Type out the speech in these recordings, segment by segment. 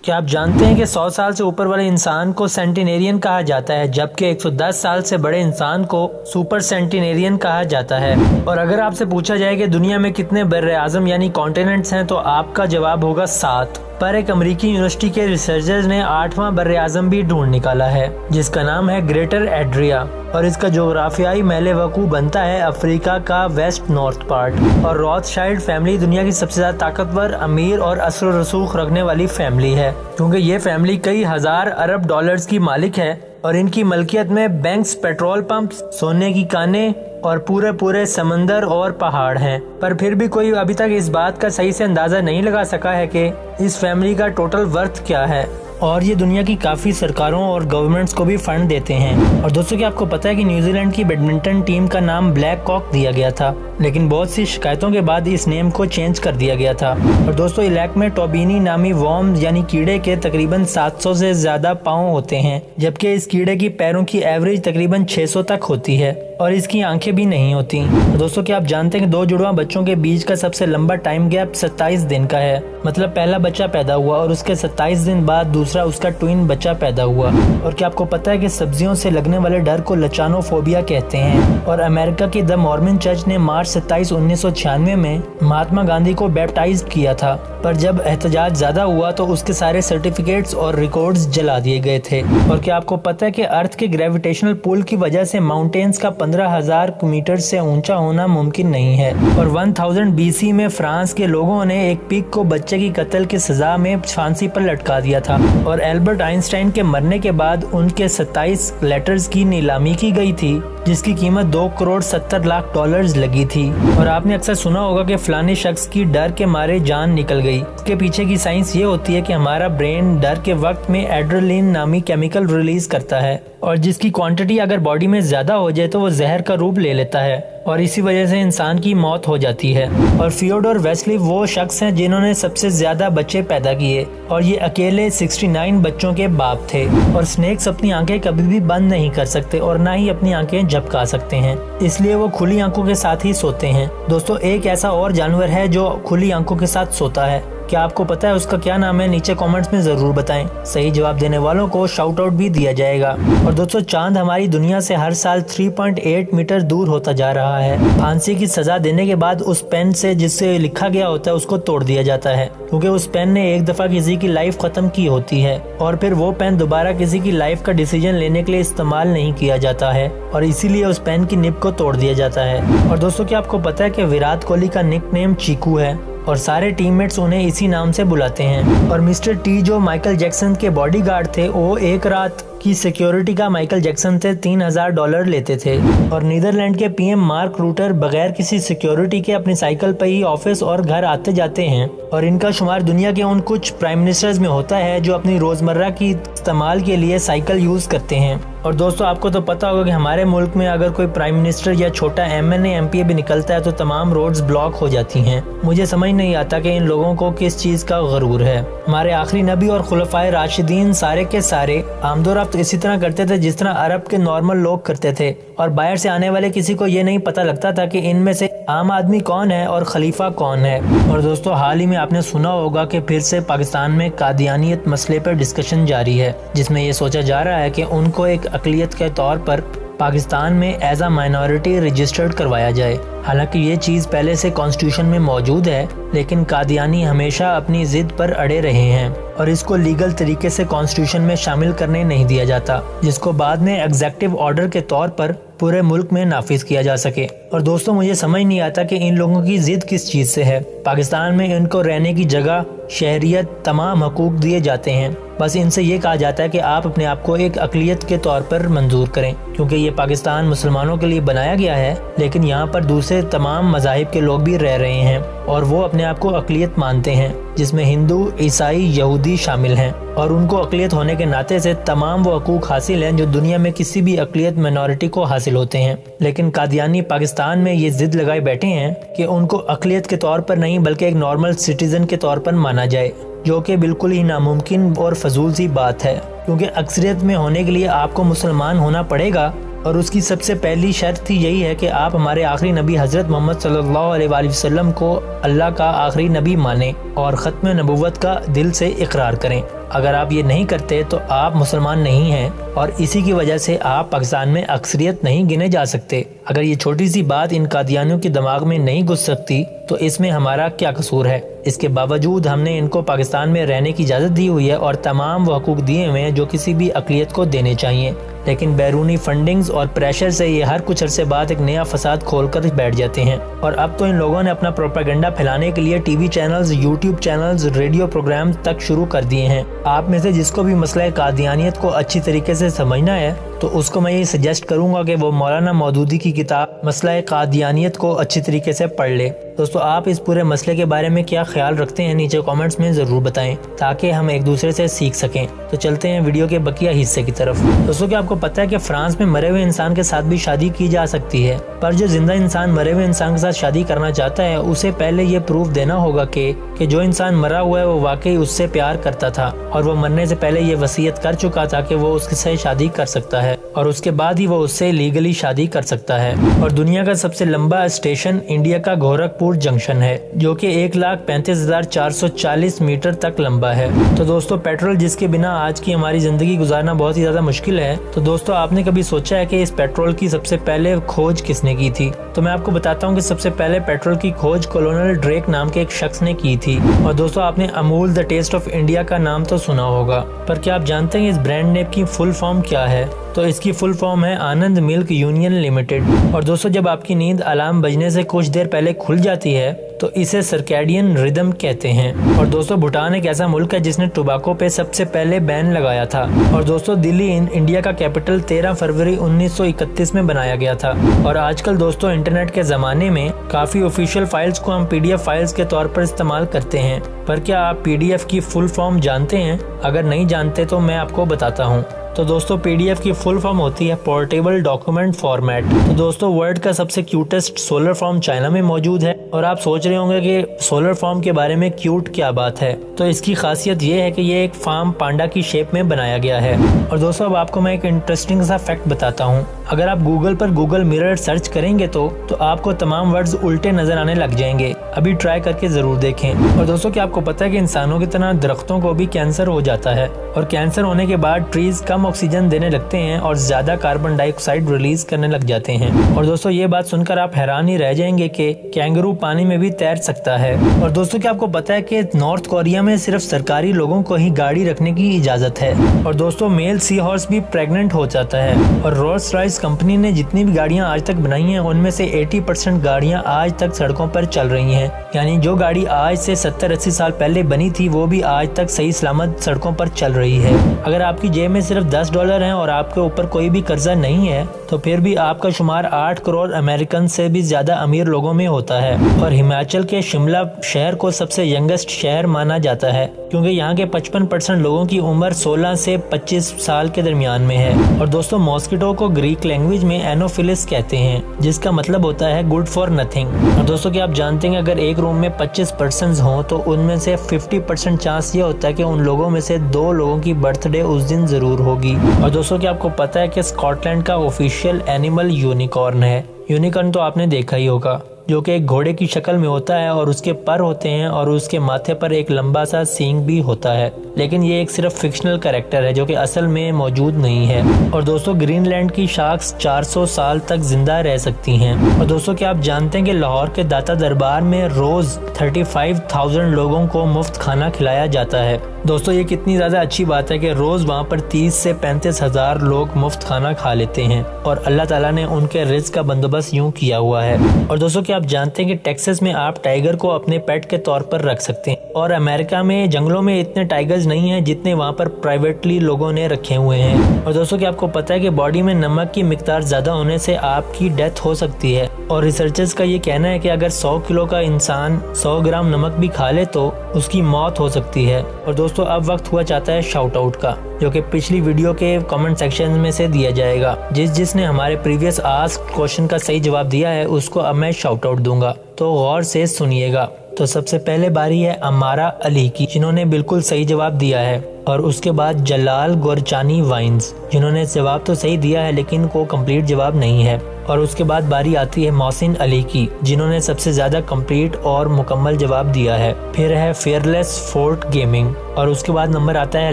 क्या आप जानते हैं कि 100 साल से ऊपर वाले इंसान को सेंटिनेरियन कहा जाता है, जबकि 110 साल से बड़े इंसान को सुपर सेंटिनेरियन कहा जाता है। और अगर आपसे पूछा जाए कि दुनिया में कितने बर्रे आज़म यानी कॉन्टिनेंट्स हैं, तो आपका जवाब होगा 7। पर एक अमेरिकी यूनिवर्सिटी के रिसर्चर्स ने 8वां बर्रे आज़म भी ढूंढ निकाला है, जिसका नाम है ग्रेटर एड्रिया, और इसका जोग्राफियाई महल वकू बनता है अफ्रीका का वेस्ट नॉर्थ पार्ट। और रॉथशाइल्ड फैमिली दुनिया की सबसे ज्यादा ताकतवर, अमीर और असर रसूख रखने वाली फैमिली है, क्योंकि ये फैमिली कई हजार अरब डॉलर्स की मालिक है और इनकी मलकियत में बैंक्स, पेट्रोल पंप, सोने की कानें और पूरे समंदर और पहाड़ हैं। पर फिर भी कोई अभी तक इस बात का सही से अंदाजा नहीं लगा सका है कि इस फैमिली का टोटल वर्थ क्या है। और ये दुनिया की काफ़ी सरकारों और गवर्नमेंट्स को भी फंड देते हैं। और दोस्तों, क्या आपको पता है कि न्यूजीलैंड की बैडमिंटन टीम का नाम ब्लैक कॉक दिया गया था, लेकिन बहुत सी शिकायतों के बाद इस नेम को चेंज कर दिया गया था। और दोस्तों, इलाके में टोबिनी नामी वर्म यानी कीड़े के तकरीबन 700 से ज्यादा पाँव होते हैं, जबकि इस कीड़े की पैरों की एवरेज तकरीबन 600 तक होती है और इसकी आंखें भी नहीं होती। दोस्तों, क्या आप जानते हैं कि 2 जुड़वा बच्चों के बीच का सबसे लंबा टाइम गैप 27 दिन का है। मतलब पहला बच्चा पैदा हुआ और उसके 27 दिन बाद दूसरा उसका ट्विन बच्चा पैदा हुआ। और क्या आपको पता है कि सब्जियों से लगने वाले डर को लचानोफोबिया कहते हैं। और अमेरिका की द मॉर्मन चर्च ने मार्च 27, 1996 में महात्मा गांधी को बैप्टाइज किया था, पर जब एहतजाज ज्यादा हुआ तो उसके सारे सर्टिफिकेट्स और रिकॉर्ड्स जला दिए गए थे। और क्या आपको पता है कि अर्थ के ग्रेविटेशनल पुल की वजह से माउंटेन्स का 15,000 मीटर से ऊंचा होना मुमकिन नहीं है। और 1000 BC में फ्रांस के लोगों ने एक पिग को बच्चे की कत्ल की सजा में फांसी पर लटका दिया था। और एल्बर्ट आइंस्टाइन के मरने के बाद उनके 27 लेटर्स की नीलामी की गई थी, जिसकी कीमत $2,70,00,000 लगी थी। और आपने अक्सर सुना होगा कि फलाने शख्स की डर के मारे जान निकल गई। इसके पीछे की साइंस ये होती है कि हमारा ब्रेन डर के वक्त में एड्रेनलिन नामी केमिकल रिलीज करता है, और जिसकी क्वांटिटी अगर बॉडी में ज्यादा हो जाए तो वो जहर का रूप ले लेता है, और इसी वजह से इंसान की मौत हो जाती है। और फियोडोर वेस्ली वो शख्स हैं जिन्होंने सबसे ज्यादा बच्चे पैदा किए, और ये अकेले 69 बच्चों के बाप थे। और स्नेक्स अपनी आंखें कभी भी बंद नहीं कर सकते और ना ही अपनी आंखें झपका सकते हैं, इसलिए वो खुली आंखों के साथ ही सोते हैं। दोस्तों, एक ऐसा और जानवर है जो खुली आंखों के साथ सोता है। क्या आपको पता है उसका क्या नाम है? नीचे कमेंट्स में जरूर बताएं। सही जवाब देने वालों को शाउट आउट भी दिया जाएगा। और दोस्तों, चांद हमारी दुनिया से हर साल 3.8 मीटर दूर होता जा रहा है। फांसी की सजा देने के बाद उस पेन से जिससे लिखा गया होता है उसको तोड़ दिया जाता है, क्योंकि उस पेन ने एक दफा किसी की लाइफ खत्म की होती है और फिर वो पेन दोबारा किसी की लाइफ का डिसीजन लेने के लिए इस्तेमाल नहीं किया जाता है, और इसीलिए उस पेन की निब को तोड़ दिया जाता है। और दोस्तों, क्या आपको पता है कि विराट कोहली का निकनेम चीकू है और सारे टीममेट्स उन्हें इसी नाम से बुलाते हैं। और मिस्टर टी जो माइकल जैक्सन के बॉडीगार्ड थे, वो एक रात की सिक्योरिटी का माइकल जैक्सन से $3000 लेते थे। और नीदरलैंड के PM मार्क रूटर बगैर किसी सिक्योरिटी के अपनी साइकिल पर ही ऑफिस और घर आते जाते हैं। और इनका शुमार दुनिया के उन कुछ प्राइम मिनिस्टर्स में होता है जो अपनी रोजमर्रा की इस्तेमाल के लिए साइकिल यूज करते हैं। और दोस्तों, आपको तो पता होगा कि हमारे मुल्क में अगर कोई प्राइम मिनिस्टर या छोटा MNA MPA भी निकलता है तो तमाम रोड्स ब्लॉक हो जाती हैं। मुझे समझ नहीं आता कि इन लोगों को किस चीज का गरूर है। हमारे आखिरी नबी और खुलफाए राशिदीन सारे के सारे आमदोरफ्त तो इसी तरह करते थे जिस तरह अरब के नॉर्मल लोग करते थे, और बाहर से आने वाले किसी को ये नहीं पता लगता था कि इनमें से आम आदमी कौन है और खलीफा कौन है। और दोस्तों, हाल ही में आपने सुना होगा कि फिर से पाकिस्तान में कादियानियत मसले पर डिस्कशन जारी है, जिसमें ये सोचा जा रहा है कि उनको एक अक़लियत के तौर पर पाकिस्तान में एज अ माइनॉरिटी रजिस्टर्ड करवाया जाए। हालांकि ये चीज़ पहले से कॉन्स्टिट्यूशन में मौजूद है, लेकिन कादियानी हमेशा अपनी जिद पर अड़े रहे हैं और इसको लीगल तरीके से कॉन्स्टिट्यूशन में शामिल करने नहीं दिया जाता, जिसको बाद में एग्जेक्टिव ऑर्डर के तौर पर पूरे मुल्क में नाफिज किया जा सके। और दोस्तों, मुझे समझ नहीं आता कि इन लोगों की जिद किस चीज़ से है। पाकिस्तान में इनको रहने की जगह, शहरियत, तमाम हकूक दिए जाते हैं। बस इनसे ये कहा जाता है कि आप अपने आप को एक अक़लियत के तौर पर मंजूर करें, क्योंकि ये पाकिस्तान मुसलमानों के लिए बनाया गया है, लेकिन यहाँ पर दूसरे तमाम मज़ाहिब के लोग भी रह रहे हैं और वो अपने आप को अक़लियत मानते हैं, जिसमें हिंदू, ईसाई, यहूदी शामिल हैं। और उनको अक़लियत होने के नाते से तमाम वो हकूक हासिल हैं जो दुनिया में किसी भी अक़लियत मिनॉरिटी को हासिल होते हैं। लेकिन कादियानी पाकिस्तान में ये जिद लगाए बैठे हैं कि उनको अक़लियत के तौर पर नहीं बल्कि एक नॉर्मल सिटीज़न के तौर पर माना जाए, जो कि बिल्कुल ही नामुमकिन और फजूल सी बात है, क्योंकि अक्सरियत में होने के लिए आपको मुसलमान होना पड़ेगा और उसकी सबसे पहली शर्त ही यही है कि आप हमारे आखिरी नबी हज़रत मोहम्मद सल्लल्लाहु अलैहि वसल्लम को अल्लाह का आखिरी नबी माने और ख़त्म नबुव्वत का दिल से इकरार करें। अगर आप ये नहीं करते तो आप मुसलमान नहीं हैं और इसी की वजह से आप पाकिस्तान में अक्सरियत नहीं गिने जा सकते। अगर ये छोटी सी बात इन कादियानियों के दिमाग में नहीं घुस सकती तो इसमें हमारा क्या कसूर है। इसके बावजूद हमने इनको पाकिस्तान में रहने की इजाज़त दी हुई है और तमाम वो हकूक दिए हुए हैं जो किसी भी अक़लियत को देने चाहिए, लेकिन बैरूनी फंडिंग्स और प्रेशर से ये हर कुछ अरसे बाद एक नया फसाद खोलकर बैठ जाते हैं। और अब तो इन लोगों ने अपना प्रोपेगेंडा फैलाने के लिए TV channels, YouTube channels, radio programme तक शुरू कर दिए हैं। आप में से जिसको भी मसला कादियानियत को अच्छी तरीके से समझना है तो उसको मैं ये सजेस्ट करूंगा कि वो मौलाना मौदूदी की किताब मसला कादियानियत को अच्छी तरीके से पढ़ ले। दोस्तों, आप इस पूरे मसले के बारे में क्या ख्याल रखते हैं नीचे कमेंट्स में ज़रूर बताएं ताकि हम एक दूसरे से सीख सकें। तो चलते हैं वीडियो के बकिया हिस्से की तरफ। दोस्तों, क्या आपको पता है कि फ्रांस में मरे हुए इंसान के साथ भी शादी की जा सकती है, पर जो जिंदा इंसान मरे हुए इंसान के साथ शादी करना चाहता है उसे पहले ये प्रूफ देना होगा कि जो इंसान मरा हुआ है वो वाकई उससे प्यार करता था और वो मरने से पहले ये वसीयत कर चुका था कि वो उससे शादी कर सकता है और उसके बाद ही वो उससे लीगली शादी कर सकता है। और दुनिया का सबसे लंबा स्टेशन इंडिया का गोरखपुर जंक्शन है जो कि 1,35,440 मीटर तक लंबा है। तो दोस्तों, पेट्रोल जिसके बिना आज की हमारी जिंदगी गुजारना बहुत ही ज्यादा मुश्किल है। तो दोस्तों, आपने कभी सोचा है कि इस पेट्रोल की सबसे पहले खोज किसने की थी? तो मैं आपको बताता हूँ कि सबसे पहले पेट्रोल की खोज कॉलोनल ड्रेक नाम के एक शख्स ने की थी। और दोस्तों, आपने Amul the taste of India का नाम तो सुना होगा, पर क्या आप जानते हैं इस ब्रांड नेम की फुल फॉर्म क्या है? तो इसकी फुल फॉर्म है आनंद मिल्क यूनियन लिमिटेड। और दोस्तों, जब आपकी नींद अलार्म बजने से कुछ देर पहले खुल जाती है तो इसे सर्कैडियन रिदम कहते हैं। और दोस्तों, भूटान एक ऐसा मुल्क है जिसने टोबैको पे सबसे पहले बैन लगाया था। और दोस्तों, दिल्ली इंडिया का कैपिटल 13 फरवरी 1931 में बनाया गया था। और आजकल दोस्तों, इंटरनेट के जमाने में काफी ऑफिशियल फाइल्स को हम PDF फाइल्स के तौर पर इस्तेमाल करते हैं, पर क्या आप PDF की फुल फॉर्म जानते हैं? अगर नहीं जानते तो मैं आपको बताता हूँ। तो दोस्तों, PDF की फुल फॉर्म होती है पोर्टेबल डॉक्यूमेंट फॉर्मेट। तो दोस्तों, वर्ल्ड का सबसे क्यूटेस्ट सोलर फॉर्म चाइना में मौजूद है। और आप सोच रहे होंगे कि सोलर फॉर्म के बारे में क्यूट क्या बात है। तो इसकी खासियत ये है कि ये एक फार्म पांडा की शेप में बनाया गया है। और दोस्तों, अब आपको मैं एक इंटरेस्टिंग सा फैक्ट बताता हूँ। अगर आप गूगल पर गूगल मिरर सर्च करेंगे तो आपको तमाम वर्ड्स उल्टे नजर आने लग जाएंगे। अभी ट्राई करके जरूर देखें। और दोस्तों, क्या आपको पता है कि इंसानों की तरह दरख्तों को भी कैंसर हो जाता है और कैंसर होने के बाद ट्रीज कम ऑक्सीजन देने लगते हैं और ज्यादा कार्बन डाइऑक्साइड रिलीज करने लग जाते हैं। और दोस्तों, ये बात सुनकर आप हैरान ही रह जाएंगे कि कैंगरू पानी में भी तैर सकता है। और दोस्तों, क्या आपको पता है कि नॉर्थ कोरिया में सिर्फ सरकारी लोगों को ही गाड़ी रखने की इजाजत है। और दोस्तों, मेल सी हॉर्स भी प्रेग्नेंट हो जाता है। और रोल्स रॉयस कंपनी ने जितनी भी गाड़ियां आज तक बनाई हैं उनमें से 80% गाड़ियां आज तक सड़कों पर चल रही हैं। यानी जो गाड़ी आज से 70-80 साल पहले बनी थी वो भी आज तक सही सलामत सड़कों पर चल रही है। अगर आपकी जेब में सिर्फ $10 हैं और आपके ऊपर कोई भी कर्जा नहीं है तो फिर भी आपका शुमार 8 करोड़ अमेरिकन से भी ज्यादा अमीर लोगों में होता है। और हिमाचल के शिमला शहर को सबसे यंगेस्ट शहर माना जाता है क्योंकि यहाँ के 55% लोगों की उम्र 16 से 25 साल के दरमियान में है। और दोस्तों, मॉस्किटो को ग्रीक लैंग्वेज में एनोफिलिस कहते हैं जिसका मतलब होता है गुड फॉर नथिंग। और दोस्तों, क्या आप जानते हैं अगर एक रूम में 25 पर्सन हों तो उनमें से 50% चांस ये होता है कि उन लोगों में से 2 लोगों की बर्थडे उस दिन जरूर होगी। और दोस्तों, क्या आपको पता है कि स्कॉटलैंड का ऑफिशियल एनिमल यूनिकॉर्न है। यूनिकॉर्न तो आपने देखा ही होगा, जो कि एक घोड़े की शक्ल में होता है और उसके पर होते हैं और उसके माथे पर एक लंबा सा सींग भी होता है। लेकिन ये एक सिर्फ फिक्शनल कैरेक्टर है जो कि असल में मौजूद नहीं है। और दोस्तों, ग्रीनलैंड की शार्क्स 400 साल तक जिंदा रह सकती हैं। और दोस्तों, क्या आप जानते हैं कि लाहौर के दाता दरबार में रोज 35,000 लोगों को मुफ्त खाना खिलाया जाता है। दोस्तों, ये कितनी ज्यादा अच्छी बात है कि रोज वहाँ पर 30 से 35,000 लोग मुफ्त खाना खा लेते हैं और अल्लाह ताला ने उनके रिज़्क का बंदोबस्त यूं किया हुआ है। और दोस्तों, क्या आप जानते हैं कि टेक्सास में आप टाइगर को अपने पेट के तौर पर रख सकते हैं और अमेरिका में जंगलों में इतने टाइगर्स नहीं हैं जितने वहाँ पर प्राइवेटली लोगों ने रखे हुए हैं। और दोस्तों, क्या आपको पता है कि बॉडी में नमक की मिकदार ज्यादा होने से आपकी डेथ हो सकती है। और रिसर्चर्स का ये कहना है कि अगर 100 किलो का इंसान 100 ग्राम नमक भी खा ले तो उसकी मौत हो सकती है। और दोस्तों, अब वक्त हुआ चाहता है शाउट आउट का, जो कि पिछली वीडियो के कमेंट सेक्शन में से दिया जाएगा। जिसने हमारे प्रीवियस आस्क्ड क्वेश्चन का सही जवाब दिया है उसको अब मैं शाउट आउट दूंगा, तो गौर से सुनिएगा। तो सबसे पहले बारी है अमारा अली की, जिन्होंने बिल्कुल सही जवाब दिया है। और उसके बाद जलाल गोरचानी वाइन्स, जिन्होंने जवाब तो सही दिया है लेकिन वो कंप्लीट जवाब नहीं है। और उसके बाद बारी आती है मोहसिन अली की, जिन्होंने सबसे ज्यादा कंप्लीट और मुकम्मल जवाब दिया है। फिर है फेयरलेस फोर्ट गेमिंग, और उसके बाद नंबर आता है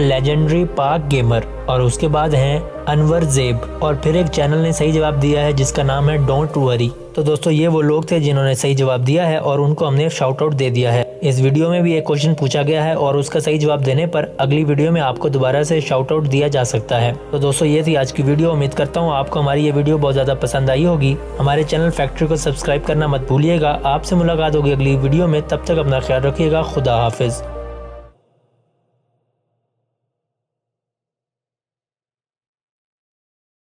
लेजेंडरी पार्क गेमर, और उसके बाद है अनवर जेब, और फिर एक चैनल ने सही जवाब दिया है जिसका नाम है डोंट वरी। तो दोस्तों ये वो लोग थे जिन्होंने सही जवाब दिया है और उनको हमने शाउट आउट दे दिया है। इस वीडियो में भी एक क्वेश्चन पूछा गया है और उसका सही जवाब देने पर अगली वीडियो में आपको दोबारा से शाउट आउट दिया जा सकता है। तो दोस्तों ये थी आज की वीडियो। उम्मीद करता हूँ आपको हमारी ये वीडियो बहुत ज्यादा पसंद आई होगी। हमारे चैनल फैक्ट्री को सब्सक्राइब करना मत भूलिएगा। आपसे मुलाकात होगी अगली वीडियो में, तब तक अपना ख्याल रखिएगा। खुदा हाफिज।